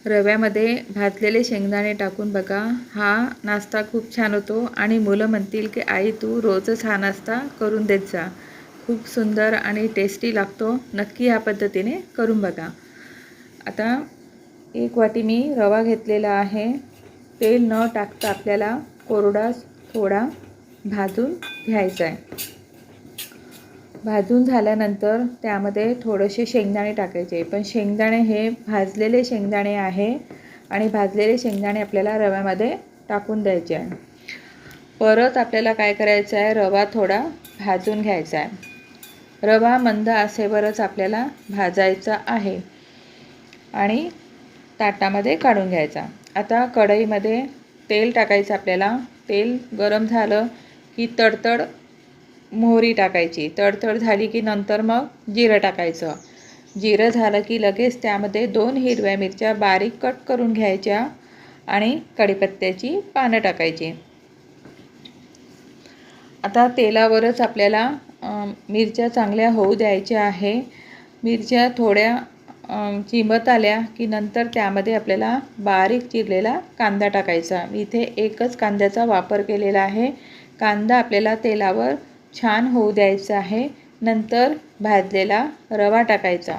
रव्यामध्ये भाजलेले शेंगदाणे टाकून बघा, हा नाश्ता खूप छान होतो आणि मुलं म्हणतील की आई तू रोजच हा नाश्ता करून देत जा. खूप सुंदर आणि टेस्टी लागतो. नक्की ह्या पद्धतीने करून बघा. आता 1 वाटी मी रवा घेतलेला आहे. तेल न टाकता आपल्याला कोरडा थोडा भाजून घ्यायचा आहे. भाजून झाल्यानंतर त्यामध्ये थोडेसे शेंगदाणे टाकायचे, पण शेंगदाणे हे भाजलेले शेंगदाणे आहे आणि भाजलेले शेंगदाणे आपल्याला रव्यामध्ये टाकून द्यायचे आहे. परत आपल्याला काय करायचं आहे, रवा थोडा भाजून घ्यायचा आहे. रवा मंद असेवरच आपल्याला भाजायचा आहे आणि ताटामध्ये काढून घ्यायचा. आता कढईमध्ये तेल टाकायचं आपल्याला. तेल गरम झालं की तडतड मोहरी टाकायची. तडतड झाली की नंतर मग जिरं टाकायचं. जिरं झालं की लगेच त्यामध्ये 2 हिरव्या मिरच्या बारीक कट करून घ्यायच्या आणि कढीपत्त्याची पानं टाकायची. आता तेलावरच आपल्याला मिरच्या चांगल्या होऊ द्यायच्या आहे. मिरच्या थोड्या चिमत आल्या की नंतर त्यामध्ये आपल्याला बारीक चिरलेला कांदा टाकायचा. मी इथे एकच कांद्याचा वापर केलेला आहे. कांदा आपल्याला तेलावर छान होऊ द्यायचा आहे. नंतर भाजलेला रवा टाकायचा.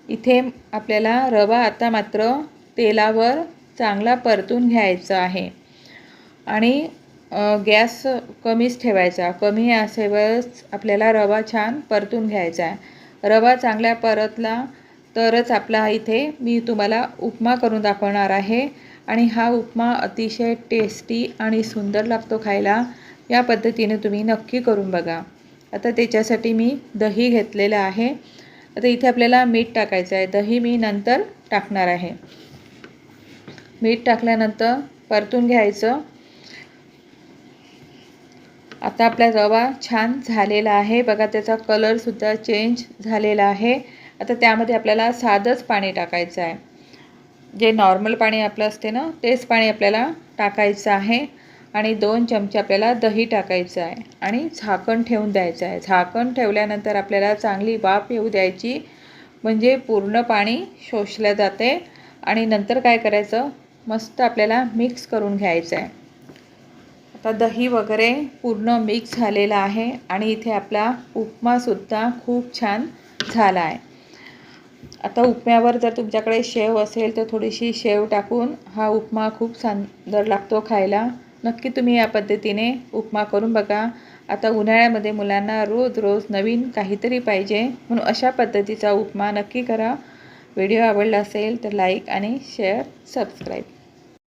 इथे आपल्याला रवा आता मात्र तेलावर चांगला परतून घ्यायचा आहे आणि गॅस कमीच ठेवायचा. कमी आचेवरच आपल्याला रवा छान परतून घ्यायचा आहे. रवा चांगला परतला तरच आपला इथे मी तुम्हाला उपमा करून दाखवणार आहे आणि हा उपमा अतिशय टेस्टी आणि सुंदर लागतो खायला. या पद्धतीने तुम्ही नक्की करून बघा. आता त्याच्यासाठी मी दही घेतलेलं आहे. आता इथे आपल्याला मीठ टाकायचं आहे. दही मी नंतर टाकणार आहे. मीठ टाकल्यानंतर परतून घ्यायचं. आता आपला रवा छान झालेला आहे बघा, त्याचा कलरसुद्धा चेंज झालेला आहे. आता त्यामध्ये आपल्याला साधंच पाणी टाकायचं आहे. जे नॉर्मल पाणी आपलं असते ना, तेच पाणी आपल्याला टाकायचं आहे आणि 2 चमचे आपल्याला दही टाकायचं आहे आणि झाकण ठेवून द्यायचं आहे. झाकण ठेवल्यानंतर आपल्याला चांगली वाफ येऊ द्यायची, म्हणजे पूर्ण पाणी शोषलं जाते आणि नंतर काय करायचं, मस्त आपल्याला मिक्स करून घ्यायचं आहे. आता दही वगैरे पूर्ण मिक्स झालेला आहे आणि इथे आपला उपमासुद्धा खूप छान झाला आहे. आता उपम्यावर जर तुमच्याकडे शेव असेल तर थोडीशी शेव टाकून हा उपमा खूप सुंदर लागतो खायला. नक्की तुम्ही या पद्धतीने उपमा करून बघा. आता उन्हाळ्यामध्ये मुलांना रोज रोज नवीन काहीतरी पाहिजे, म्हणून अशा पद्धतीचा उपमा नक्की करा. व्हिडिओ आवडला असेल तर लाईक आणि शेअर, सबस्क्राईब.